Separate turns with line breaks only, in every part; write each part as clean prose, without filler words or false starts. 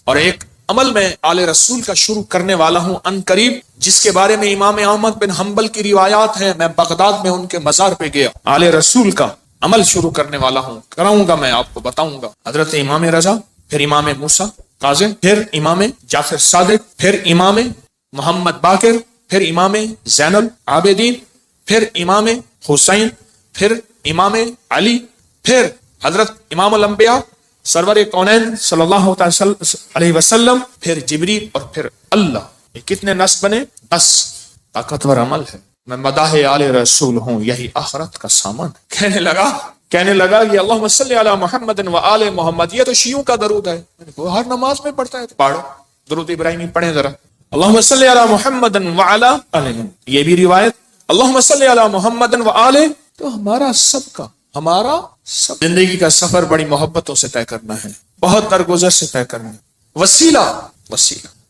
اور ایک عمل میں آل رسول کا شروع کرنے والا ہوں ان قریب، جس کے بارے میں امام احمد بن حنبل کی روایات ہیں. میں بغداد میں ان کے مزار پہ گیا، آل رسول کا عمل شروع کرنے والا ہوں، کراؤں گا، میں آپ کو بتاؤں گا. حضرت امام رضا، پھر امام موسیٰ کاظم، پھر امام جعفر صادق، پھر امام محمد باقر، پھر امام زین العابدین، پھر امام حسین، پھر امام علی، پھر حضرت امام الانبیاء سرور کونین صلی اللہ علیہ وسلم، پھر جبریل، اور پھر اللہ. یہ کتنے نصب بنے؟ 10. طاقتور عمل ہے. میں مداح آل رسول ہوں، یہی آخرت کا سامان. کہنے لگا یہ اللہم صلی علی محمد و آل محمد، یہ تو شیعوں کا درود ہے. وہ ہر نماز میں پڑھتا ہے، پڑھو درود ابراہیمی پڑھیں ذرا. اللہم صلی علی محمد و آل محمد. یہ بھی روایت اللہم صلی علی محمد و آل. تو ہمارا سب کا، ہمارا سب زندگی کا سفر بڑی محبتوں سے طے کرنا ہے، بہت درگزر سے طے کرنا ہے. وسیلہ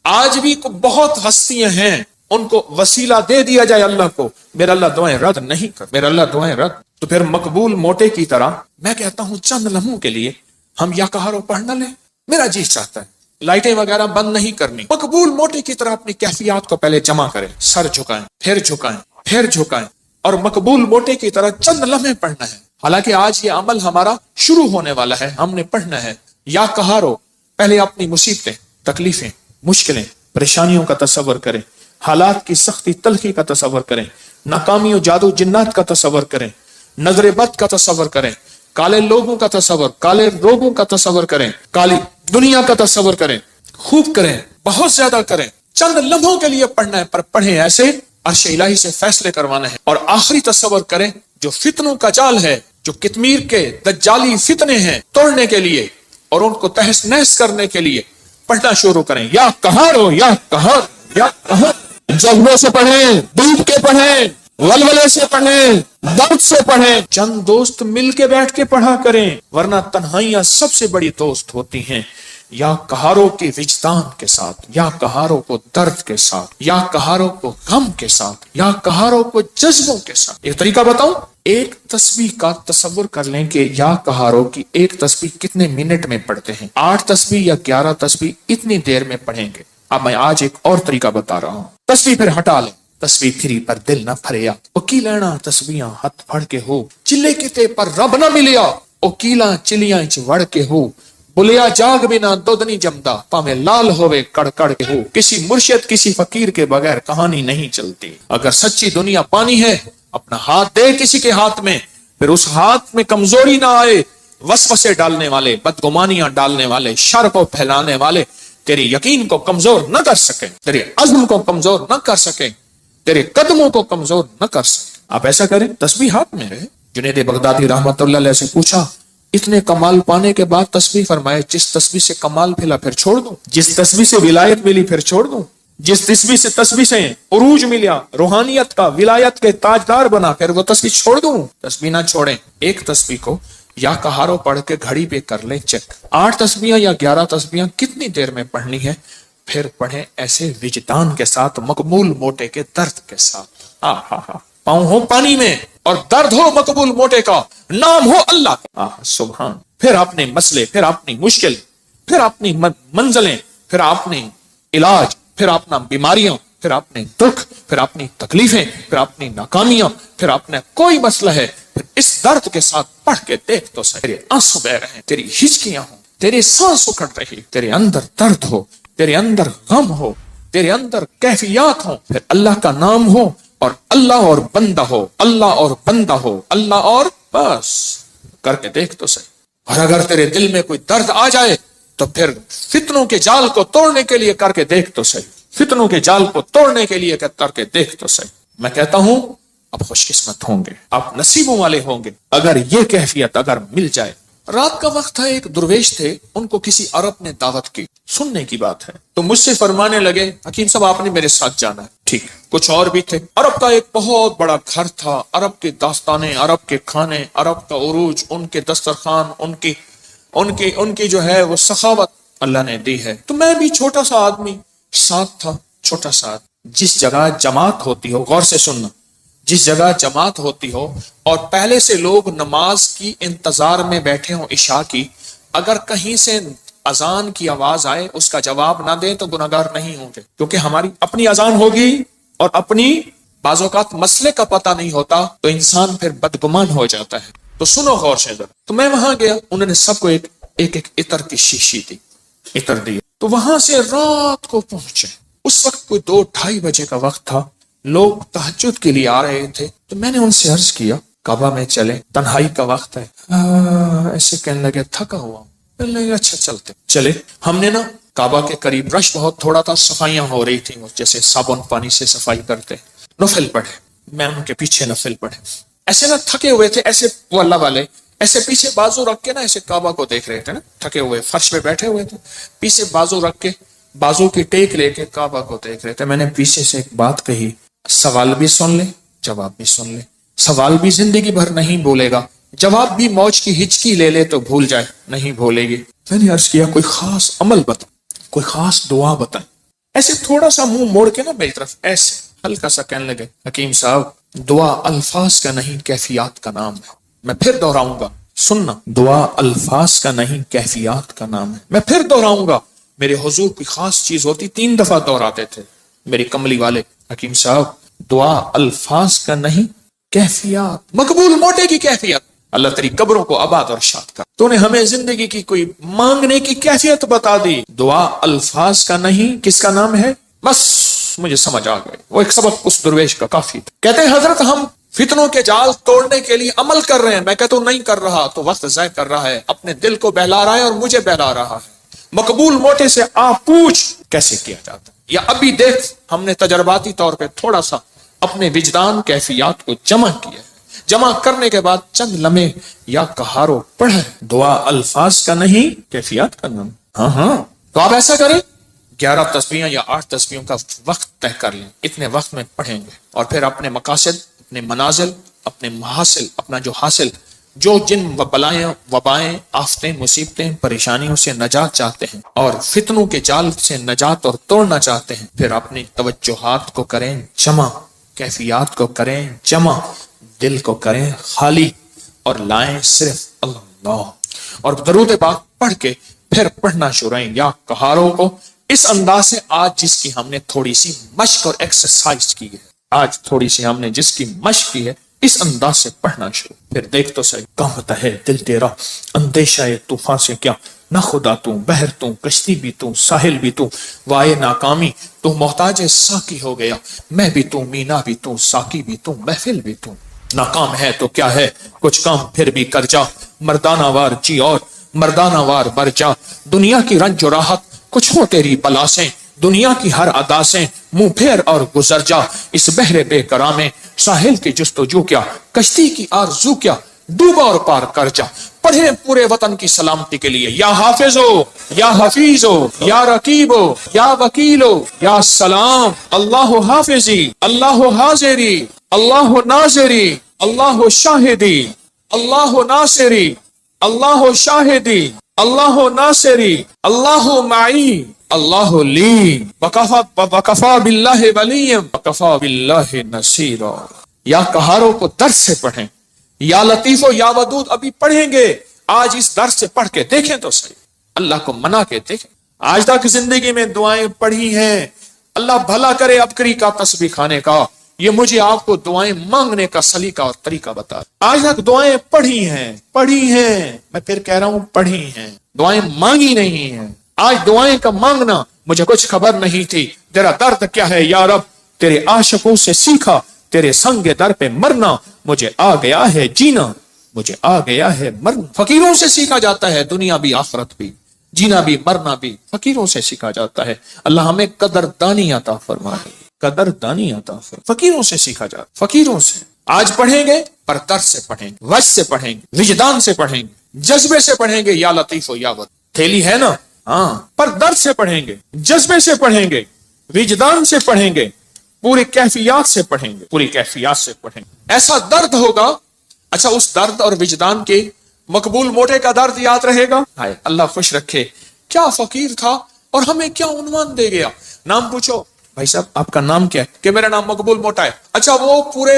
آج بھی بہت ہستیاں ہیں، ان کو وسیلہ دے دیا جائے اللہ کو، میرا اللہ دعائیں رد نہیں کر، میرا اللہ دعائیں رد. تو پھر مقبول موٹے کی طرح میں کہتا ہوں چند لمحوں کے لیے ہم یا کہارو پڑھ نہ لیں. میرا جی چاہتا ہے لائٹیں وغیرہ بند نہیں کرنی، مقبول موٹے کی طرح اپنی کیفیات کو پہلے جمع کریں، سر جھکائیں، پھر جھکائیں، اور مقبول موٹے کی طرح چند لمحے پڑھنا ہے. حالانکہ آج یہ عمل ہمارا شروع ہونے والا ہے، ہم نے پڑھنا ہے. یا کہارو پہلے اپنی مصیبتیں، تکلیفیں، مشکلیں، پریشانیوں کا تصور کریں، حالات کی سختی تلخی کا تصور کریں، ناکامی و جادو جنات کا تصور کریں، نظر بد کا تصور کریں، کالے لوگوں کا تصور، کالے روگوں کا تصور کریں، کالی دنیا کا تصور کریں. خوب کریں، بہت زیادہ کریں. چند لمحوں کے لیے پڑھنا ہے، پر پڑھیں ایسے عرش الہی سے فیصلے کروانا ہے. اور آخری تصور کریں، جو فتنوں کا جال ہے، جو کتمیر کے دجالی فتنے ہیں، توڑنے کے لیے اور ان کو تہس نہس کرنے کے لیے پڑھنا شروع کریں. یا کہارو، یا کہار، یا کہار. جذبے سے پڑھیں، ڈوب کے پڑھیں، ولولے سے پڑھیں، درد سے پڑھیں. چند دوست مل کے بیٹھ کے پڑھا کریں، ورنہ تنہائیاں سب سے بڑی دوست ہوتی ہیں. یا کہاروں کے وجدان کے ساتھ، یا کہاروں کو درد کے ساتھ، یا کہاروں کو غم کے ساتھ، یا کہاروں کو جذبوں کے ساتھ. ایک طریقہ بتاؤں، ایک تسبیح کا تصور کر لیں کہ یا کہاروں کی ایک تسبیح کتنے منٹ میں پڑھتے ہیں. 8 تسبیح یا 11 تسبیح اتنی دیر میں پڑھیں گے. اب میں آج ایک اور طریقہ بتا رہا ہوں. تسبیح پھر ہٹا لیں، تسبیح پھری پر دل نہ پھریا، اوکی لینا تسبیحاں ہتھ پھڑ کے ہو، چلے کتے پر رب نہ ملیا، اوکیلاں چلیاں چ وڑ کے ہو، بلیا جاگ بنا دودھ نہیں جمدا، پاویں لال ہوئے کڑ کڑ کے ہو. کسی مرشد کسی فقیر کے بغیر کہانی نہیں چلتی. اگر سچی دنیا پانی ہے، اپنا ہاتھ دے کسی کے ہاتھ میں، پھر اس ہاتھ میں کمزوری نہ آئے. وسوسے ڈالنے والے، بدگمانیاں ڈالنے والے، شر کو پھیلانے والے تیرے یقین کو کمزور نہ کر سکیں، تیرے عزم کو کمزور نہ کر سکیں، تیرے قدموں کو کمزور نہ کر سکیں. آپ ایسا کریں، تسبیح ہاتھ میں رہے. جنید بغدادی رحمت اللہ علیہ سے پوچھا اتنے کمال پانے کے بعد تسبیح، فرمائے جس تسبیح سے کمال ملا پھر چھوڑ دوں، جس تسبیح سے ولایت ملی پھر چھوڑ دوں، جس تسبیح سے عروج ملا، روحانیت کا، ولایت کے تاجدار بنا، پھر وہ تسبیح چھوڑ دوں. تسبیح نہ چھوڑیں. ایک تسبیح کو یا کہارو پڑھ کے گھڑی پہ کر لیں چیک، 8 تسبیحاں یا 11 تسبیحاں کتنی دیر میں پڑھنی ہے. پھر پڑھیں ایسے وجدان کے ساتھ، مقبول موٹے کے درد کے ساتھ. پاؤں ہو پانی میں اور درد ہو مقبول موٹے کا، نام ہو اللہ کا. سبحان. پھر اپنے مسئلے، پھر اپنی مشکل، پھر اپنی منزلیں، پھر اپنے علاج، پھر اپنا بیماریاں، پھر اپنے دکھ، پھر اپنی تکلیفیں، پھر اپنی ناکامیاں، پھر اپنا کوئی مسئلہ ہے، پھر اس درد کے ساتھ پڑھ کے دیکھ تو صحیح. تیرے آنسو بہ رہے ہیں، تیری ہچکیاں ہوں، تیرے سانس اکھڑ رہی، تیرے اندر درد ہو، تیرے اندر غم ہو، تیرے اندر کیفیات ہوں، پھر اللہ کا نام ہو اور اللہ اور بندہ ہو، اللہ اور بندہ ہو، اللہ اور بس کر کے دیکھ تو صحیح. اور اگر تیرے دل میں کوئی درد آ جائے تو پھر فتنوں کے جال کو توڑنے کے لیے کر کے دیکھ تو صحیح. فتنوں کے جال کو توڑنے کے لیے کر کے دیکھ تو صحیح. میں کہتا ہوں آپ خوش قسمت ہوں گے، آپ نصیبوں والے ہوں گے اگر یہ کیفیت اگر مل جائے. رات کا وقت تھا، ایک درویش تھے، ان کو کسی عرب نے دعوت کی. سننے کی بات ہے تو مجھ سے فرمانے لگے حکیم صاحب آپ نے میرے ساتھ جانا ہے. ٹھیک، کچھ اور بھی تھے. عرب کا ایک بہت بڑا گھر تھا، عرب کے داستانیں، عرب کے کھانے، عرب کا عروج، ان کے دسترخوان، ان کی جو ہے وہ سخاوت اللہ نے دی ہے. تو میں بھی چھوٹا سا آدمی ساتھ تھا، چھوٹا سا. جس جگہ جماعت ہوتی ہو، غور سے سننا، جس جگہ جماعت ہوتی ہو اور پہلے سے لوگ نماز کی انتظار میں بیٹھے ہوں عشاء کی، اگر کہیں سے اذان کی آواز آئے اس کا جواب نہ دیں تو گناہگار نہیں ہوں گے، کیونکہ ہماری اپنی اذان ہوگی اور اپنی بعض اوقات مسئلے کا پتہ نہیں ہوتا تو انسان پھر بدگمان ہو جاتا ہے۔ تو سنو غور سے ذرا۔ تو میں وہاں گیا، انہوں نے سب کو ایک عطر کی شیشی دی، عطر دی۔ تو وہاں سے رات کو پہنچے، اس وقت کوئی 2-2:30 بجے کا وقت تھا، لوگ تہجد کے لیے آ رہے تھے۔ تو میں نے ان سے عرض کیا کعبہ میں چلے، تنہائی کا وقت ہے۔ ایسے کہنے لگے تھکا ہوا، کہنے لگے اچھا چلتے چلے۔ ہم نے نا کعبہ کے قریب رش بہت تھوڑا تھا، صفائیاں ہو رہی تھیں جیسے صابن پانی سے صفائی کرتے، نفل پڑھے، میں ان کے پیچھے نفل پڑھے۔ ایسے نہ تھکے ہوئے تھے، ایسے وہ اللہ والے ایسے پیچھے بازو رکھ کے نا ایسے کعبہ کو دیکھ رہے تھے نا، تھکے ہوئے فرش پہ بیٹھے ہوئے تھے، پیچھے بازو رکھ کے بازو کی ٹیک لے کے کعبہ کو دیکھ رہے تھے۔ میں نے پیچھے سے ایک بات کہی، سوال بھی سن لے جواب بھی سن لے، سوال بھی زندگی بھر نہیں بولے گا، جواب بھی موج کی ہچکی لے لے تو بھول جائے، نہیں بھولے گی۔ میں نے عرض کیا کوئی خاص عمل بتا، کوئی خاص دعا بتائیں۔ ایسے تھوڑا سا منہ موڑ کے نا میری طرف ایسے ہلکا سا کہنے لگے حکیم صاحب دعا الفاظ کا نہیں کیفیات کا نام ہے۔ میں پھر دہراؤں گا، سننا، دعا الفاظ کا نہیں کیفیات کا نام ہے۔ میں پھر دہراؤں گا، میرے حضور کوئی خاص چیز ہوتی 3 دفعہ دہراتے تھے میری کملی والے، حکیم صاحب دعا الفاظ کا نہیں کیفیات، مقبول موٹے کی کیفیت۔ اللہ تیری قبروں کو آباد اور شاد کر، تو نے ہمیں زندگی کی کوئی مانگنے کی کیفیت بتا دی۔ دعا الفاظ کا نہیں کس کا نام ہے؟ بس مجھے سمجھ آ گئی، وہ ایک سبق اس درویش کا کافی تھا۔ کہتے ہیں حضرت ہم فتنوں کے جال توڑنے کے لیے عمل کر رہے ہیں، میں کہتا ہوں نہیں کر رہا تو وقت ضائع کر رہا ہے، اپنے دل کو بہلا رہا ہے اور مجھے بہلا رہا ہے۔ مقبول موٹے سے آپ پوچھ کیسے کیا جاتا ہے، یا ابھی دیکھ ہم نے تجرباتی طور پہ تھوڑا سا اپنے وجدان کیفیات کو جمع کیا ہے، جمع کرنے کے بعد چند لمحے یا کہارو پڑھے، دعا الفاظ کا نہیں کیفیات کا نام۔ ہاں تو آپ ایسا کریں 11 تسبیحیں یا 8 تسبیحوں کا وقت طے کر لیں، اتنے وقت میں پڑھیں گے، اور پھر اپنے مقاصد، اپنے منازل، اپنے محاصل، اپنا جو حاصل، جو جن بلائیں وبائیں آفتیں مصیبتیں پریشانیوں سے نجات چاہتے ہیں اور فتنوں کے جال سے نجات اور توڑنا چاہتے ہیں، پھر اپنی توجہات کو کریں جمع، کیفیات کو کریں جمع، دل کو کریں خالی اور لائیں صرف اللہ، اور درود پاک پڑھ کے پھر پڑھنا شروع کریں یا کہاروں کو اس انداز سے آج جس کی ہم نے تھوڑی سی مشق اور ایکسرسائز کی ہے، آج تھوڑی سی ہم نے جس کی مشق کی ہے اس انداز سے پڑھنا شروع، پھر دیکھ تو صحیح کانپتا ہے دل تیرا اندیشہ طوفان سے کیا، نہ خدا تو بحر تو کشتی بھی تو ساحل بھی تو، وائے ناکامی تو محتاج ساقی ہو گیا، میں بھی تو مینا بھی تو ساقی بھی تو محفل بھی تو، ناکام ہے تو کیا ہے کچھ کام پھر بھی کر جا، مردانہ وار جی اور مردانہ وار بر جا، دنیا کی رنج و راحت کچھ ہو تیری بلا سے، دنیا کی ہر ادا سے منہ پھیر اور گزر جا، اس بحر بے کرا میں ساحل کی جستجو کیا، کشتی کی آرزو کیا، ڈوبا اور پار کر جا، پڑھیں پورے وطن کی سلامتی کے لیے یا حافظ ہو یا حفیظ ہو یا رقیب ہو یا وکیل ہو یا سلام، اللہ حافظی اللہ حاضری اللہ ناظری اللہ شاہدی اللہ ناصری اللہ شاہدی اللہ ناصری اللہ معی اللہ لی وکفا باللہ ولی وکفا باللہ نصیرا۔ یا کہاروں کو درس سے پڑھیں، یا لطیف و یا ودود ابھی پڑھیں گے، آج اس درس سے پڑھ کے دیکھیں تو صحیح، اللہ کو منا کے دیکھیں۔ آج تک زندگی میں دعائیں پڑھی ہیں، اللہ بھلا کرے ابکری کا تسبیح کھانے کا، یہ مجھے آپ کو دعائیں مانگنے کا سلیقہ اور طریقہ بتا۔ آج تک دعائیں پڑھی ہیں، میں پھر کہہ رہا ہوں پڑھی ہیں، دعائیں مانگی نہیں ہیں۔ آج دعائیں کا مانگنا مجھے کچھ خبر نہیں تھی، تیرا درد کیا ہے یا رب، تیرے عاشقوں سے سیکھا، تیرے سنگ در پہ مرنا، مجھے آ گیا ہے جینا، مجھے آ گیا ہے مرنا۔ فقیروں سے سیکھا جاتا ہے دنیا بھی آخرت بھی، جینا بھی مرنا بھی فقیروں سے سیکھا جاتا ہے۔ اللہ ہمیں قدردانی عطا فرمائے، قدردانی عطا فرمائے۔ فقیروں سے سیکھا جاتا، فقیروں سے۔ آج پڑھیں گے پر درد سے پڑھیں گے، وجد سے پڑھیں گے، وجدان سے پڑھیں گے، جذبے سے پڑھیں گے، یا لطیف و یا ود، تھیلی ہے نا، ہاں، پر درد سے پڑھیں گے، جذبے سے پڑھیں گے، وجدان سے پڑھیں گے، پوری کیفیات سے پڑھیں گے، پوری کیفیات سے پڑھیں گے۔ ایسا درد ہوگا، اچھا اس درد اور وجدان کے مقبول موٹے کا درد یاد رہے گا، ہائے اللہ خوش رکھے، کیا فقیر تھا اور ہمیں کیا عنوان دے گیا۔ نام پوچھو، بھائی صاحب آپ کا نام کیا ہے؟ کہ میرا نام مقبول موٹا ہے۔ اچھا وہ پورے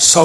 100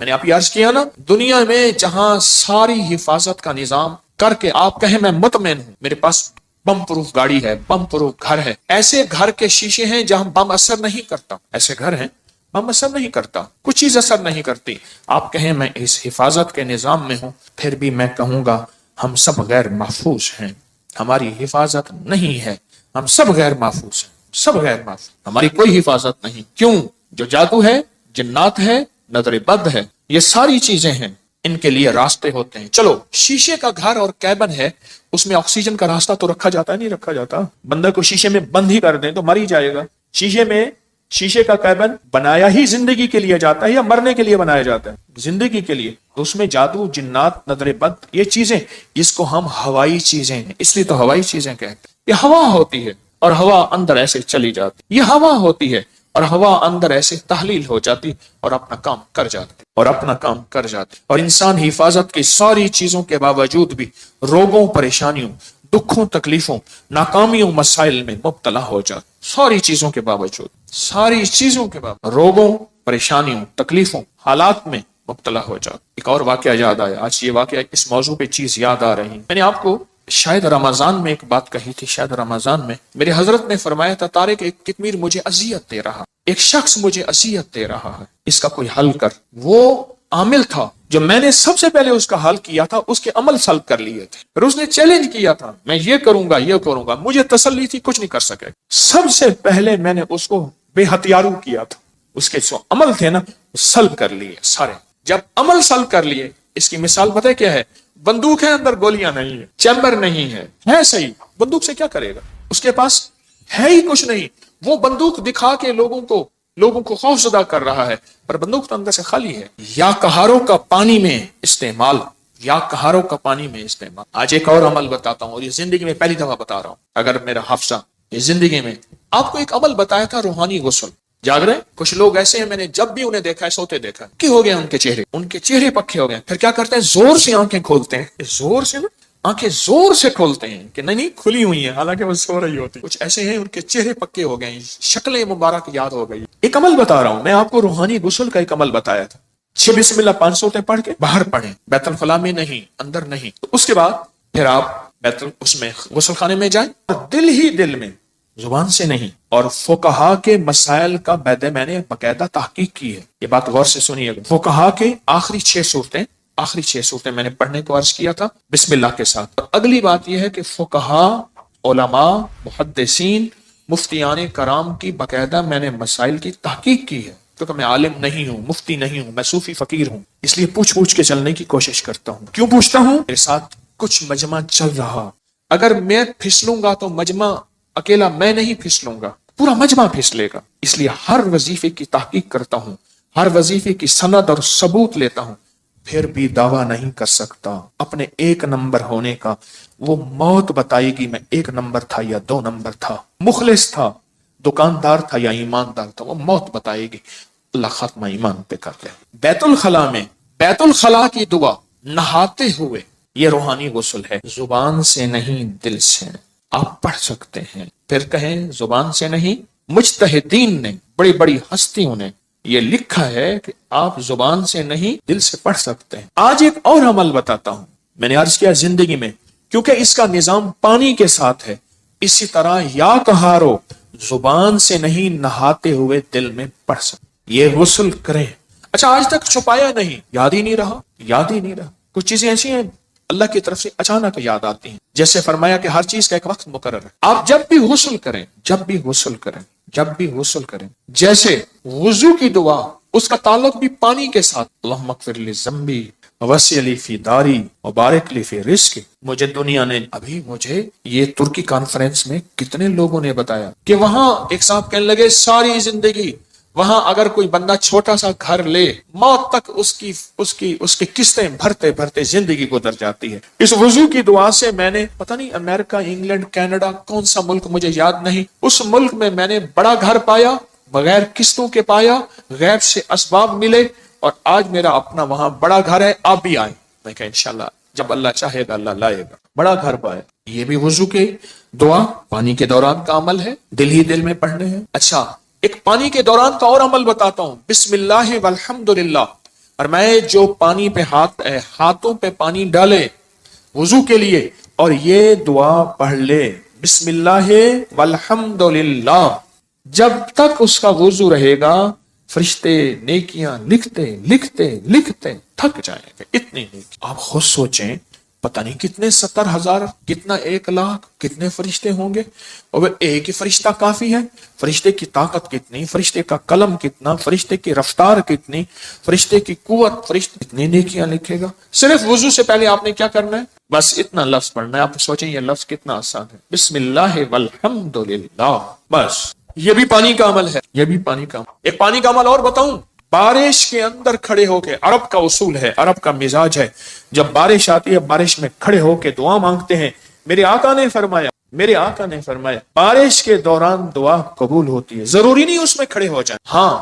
میں نے آپ عرض کیا نا، دنیا میں جہاں ساری حفاظت کا نظام کر کے آپ کہیں میں مطمئن ہوں، میرے پاس بم پروف گاڑی ہے، بم پروف گھر ہے، ایسے گھر کے شیشے ہیں جہاں بم اثر نہیں کرتا، ایسے گھر ہیں بم اثر نہیں کرتا، کچھ چیز اثر نہیں کرتی، آپ کہیں میں اس حفاظت کے نظام میں ہوں، پھر بھی میں کہوں گا ہم سب غیر محفوظ ہیں، ہماری حفاظت نہیں ہے، ہم سب غیر محفوظ ہیں، سب غیر محفوظ، ہماری کوئی حفاظت نہیں۔ کیوں؟ جو جادو ہے، جنات ہے، نظر بد ہے، یہ ساری چیزیں ہیں، ان کے لیے راستے ہوتے ہیں۔ چلو شیشے کا گھر اور کیبن ہے، اس میں آکسیجن کا راستہ تو رکھا جاتا ہے، نہیں رکھا جاتا؟ بندہ کو شیشے میں بند ہی کر دیں تو مر ہی جائے گا۔ شیشے کا کیبن بنایا ہی زندگی کے لیے جاتا ہے یا مرنے کے لیے بنایا جاتا ہے؟ زندگی کے لیے۔ تو اس میں جادو، جنات، نظر بد، یہ چیزیں، اس کو ہم ہوائی چیزیں ہیں، اس لیے تو ہوائی چیزیں کہتے ہیں۔ یہ ہوا ہوتی ہے اور ہوا اندر ایسے چلی جاتی، یہ ہوا ہوتی ہے اور ہوا اندر ایسے تحلیل ہو جاتی اور اپنا کام کر جاتی اور انسان حفاظت کی ساری چیزوں کے باوجود بھی روگوں، پریشانیوں، دکھوں، تکلیفوں، ناکامیوں، مسائل میں مبتلا ہو جاتا، ساری چیزوں کے باوجود، روگوں، پریشانیوں، تکلیفوں، حالات میں مبتلا ہو جاتا۔ ایک اور واقعہ یاد آیا، آج یہ واقعہ اس موضوع پہ چیز یاد آ رہی، میں نے آپ کو شاید رمضان میں ایک بات کہی تھی، شاید رمضان میں میرے حضرت نے فرمایا تھا، طارق ایک کتمیر مجھے اذیت دے رہا، ایک شخص مجھے اذیت دے رہا ہے، اس کا کوئی حل کر۔ وہ عامل تھا جو میں نے سب سے پہلے اس کا حل کیا تھا، اس کے عمل سلب کر لیے تھے، پھر اس نے چیلنج کیا تھا میں یہ کروں گا، مجھے تسلی تھی کچھ نہیں کر سکے، سب سے پہلے میں نے اس کو بے ہتھیارو کیا تھا، اس کے جو عمل تھے نا سلب کر لیے سارے۔ جب عمل سلب کر لیے، اس کی مثال پتہ ہے کیا ہے؟ بندوق ہے، اندر گولیاں نہیں ہے، چیمبر نہیں ہے صحیح، بندوق سے کیا کرے گا؟ اس کے پاس ہے ہی کچھ نہیں، وہ بندوق دکھا کے لوگوں کو خوف زدہ کر رہا ہے، پر بندوق تو اندر سے خالی ہے۔ یا کہاروں کا پانی میں استعمال، آج ایک اور عمل بتاتا ہوں، اور یہ زندگی میں پہلی دفعہ بتا رہا ہوں، اگر میرا حافظہ یہ زندگی میں آپ کو ایک عمل بتایا تھا، روحانی غسل۔ جاگ رہے کچھ لوگ ایسے ہیں، میں نے جب بھی انہیں دیکھا ہے سوتے دیکھا ہے، کہ ہو گئے ان کے چہرے پکے ہو گئے، پھر کیا کرتے ہیں؟ زور سے آنکھیں کھولتے ہیں، آنکھیں زور سے کھولتے ہیں کہ نہیں کھلی ہوئی ہیں، حالانکہ وہ سو رہی ہوتی۔ کچھ ایسے ہیں ان کے چہرے پکے ہو گئے ہیں، شکلیں مبارک یاد ہو گئی۔ ایک عمل بتا رہا ہوں میں آپ کو، روحانی غسل کا ایک عمل بتایا تھا، 6 بسم اللہ 5 سورتیں پڑھ کے باہر پڑھیں، بیت الخلاء میں نہیں، اندر نہیں، تو اس کے بعد پھر آپ اس میں غسل خانے میں جائیں، اور دل ہی دل میں، زبان سے نہیں۔ اور فقہا کے مسائل کا میں نے باقاعدہ تحقیق کی ہے، یہ بات غور سے سنیے گا۔ فقہا کے آخری 6 صورتیں میں نے پڑھنے کو عرض کیا تھا بسم اللہ کے ساتھ۔ اور اگلی بات یہ ہے کہ فقہا، علماء، محدثین، مفتیان کرام کی باقاعدہ میں نے مسائل کی تحقیق کی ہے، کیونکہ میں عالم نہیں ہوں، مفتی نہیں ہوں، میں صوفی فقیر ہوں، اس لیے پوچھ کے چلنے کی کوشش کرتا ہوں۔ کیوں پوچھتا ہوں؟ میرے ساتھ کچھ مجمع چل رہا، اگر میں پھسلوں گا تو مجمع، اکیلا میں نہیں پھسلوں گا، پورا مجمع پھسلے گا، اس لیے ہر وظیفے کی تحقیق کرتا ہوں، ہر وظیفے کی سند اور ثبوت لیتا ہوں، پھر بھی دعویٰ نہیں کر سکتا اپنے 1 نمبر ہونے کا۔ وہ موت بتائے گی میں 1 نمبر تھا یا 2 نمبر تھا، مخلص تھا، دکاندار تھا یا ایماندار تھا، وہ موت بتائے گی۔ اللہ خاتمہ ایمان پہ کر لے۔ بیت الخلاء کی دعا نہاتے ہوئے، یہ روحانی غسل ہے، زبان سے نہیں دل سے آپ پڑھ سکتے ہیں۔ پھر کہیں زبان سے نہیں، مجتہدین نے، بڑی بڑی ہستیوں نے یہ لکھا ہے کہ آپ زبان سے نہیں دل سے پڑھ سکتے ہیں۔ آج ایک اور عمل بتاتا ہوں، میں نے عرض کیا زندگی میں، کیونکہ اس کا نظام پانی کے ساتھ ہے، اسی طرح یا کہارو، زبان سے نہیں نہاتے ہوئے دل میں پڑھ سکتے، یہ غسل کریں۔ اچھا آج تک چھپایا نہیں، یاد ہی نہیں رہا۔ کچھ چیزیں ایسی ہیں اللہ کی طرف سے اچانک یاد آتی ہیں، جیسے فرمایا کہ ہر چیز کا ایک وقت مقرر ہے۔ آپ جب بھی غسل کریں، جیسے وضو کی دعا، اس کا تعلق بھی پانی کے ساتھ، اللہم اغفر لی ذنبی وسع لی فی داری وبارک لی فی رزقی۔ مجھے یہ ترکی کانفرنس میں کتنے لوگوں نے بتایا کہ وہاں ایک صاحب کہنے لگے ساری زندگی وہاں اگر کوئی بندہ چھوٹا سا گھر لے، موت تک اس کی قسطیں بھرتے زندگی گزر جاتی ہے۔ اس وضو کی دعا سے میں نے پتہ نہیں امریکہ، انگلینڈ، کینیڈا، کون سا ملک مجھے یاد نہیں، اس ملک میں نے بڑا گھر پایا، بغیر قسطوں کے پایا، غیب سے اسباب ملے، اور آج میرا اپنا وہاں بڑا گھر ہے، آپ بھی آئیں۔ میں کہا انشاءاللہ جب اللہ چاہے گا اللہ لائے گا، بڑا گھر پائے۔ یہ بھی وضو کے دعا پانی کے دوران کا عمل ہے، دل ہی دل میں پڑھنے ہیں۔ اچھا ایک پانی کے دوران کا اور عمل بتاتا ہوں، بسم اللہ والحمد للہ اور میں جو پانی پہ ہاتھوں پہ پانی ڈالے وضو کے لیے اور یہ دعا پڑھ لے بسم اللہ والحمد للہ، جب تک اس کا وضو رہے گا فرشتے نیکیاں لکھتے لکھتے لکھتے تھک جائیں گے، اتنی نیکی۔ آپ خود سوچیں، پتہ نہیں کتنے 70,000، کتنا 1,00,000، کتنے فرشتے ہوں گے، اور ایک ہی فرشتہ کافی ہے؟ فرشتے کی طاقت کتنی، فرشتے کا قلم کتنا، فرشتے کی رفتار کتنی، فرشتے کی قوت، فرشتے کتنی نیکیاں لکھے گا۔ صرف وضو سے پہلے آپ نے کیا کرنا ہے؟ بس اتنا لفظ پڑھنا ہے۔ آپ سوچیں یہ لفظ کتنا آسان ہے، بسم اللہ والحمد للہ، بس یہ بھی پانی کا عمل ہے، یہ بھی پانی کا عمل۔ ایک پانی کا عمل اور بتاؤں، بارش کے اندر کھڑے ہو کے، عرب کا اصول ہے، عرب کا مزاج ہے، جب بارش آتی ہے بارش میں کھڑے ہو کے دعا مانگتے ہیں۔ میرے آقا نے فرمایا بارش کے دوران دعا قبول ہوتی ہے، ضروری نہیں اس میں کھڑے ہو جائیں۔ ہاں،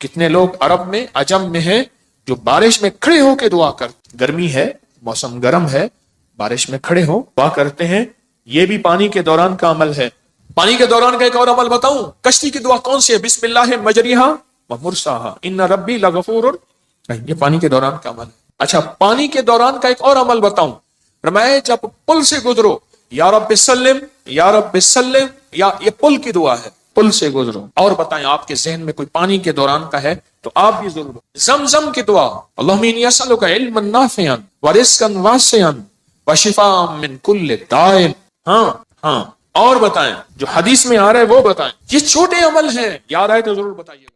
کتنے لوگ عرب میں عجم میں ہیں جو بارش میں کھڑے ہو کے دعا کرتے، گرمی ہے، موسم گرم ہے، بارش میں کھڑے ہو دعا کرتے ہیں، یہ بھی پانی کے دوران کا عمل ہے۔ پانی کے دوران کا ایک اور عمل بتاؤں، کشتی کی دعا کون سی ہے؟ بسم اللہ مجریہا ومرساہا ان ربی لغفور، یہ پانی کے دوران کا عمل ہے۔ اچھا، پانی کے دوران کا ایک اور عمل بتاؤں، فرمایا جب پل سے گزرو یا رب سلم یا رب سلم، یا یہ پل کی دعا ہے، پل سے گزرو۔ اور بتائیں آپ کے ذہن میں کوئی پانی کے دوران کا ہے تو آپ بھی ضرور۔ زمزم کی دعا، اللہم انی اسألک علما نافعا ورزقا واسعا وشفاء من کل داء۔ ہاں، اور بتائیں جو حدیث میں آ رہا ہے وہ بتائیں۔ یہ چھوٹے عمل ہیں، یاد آئے تو ضرور بتائیے۔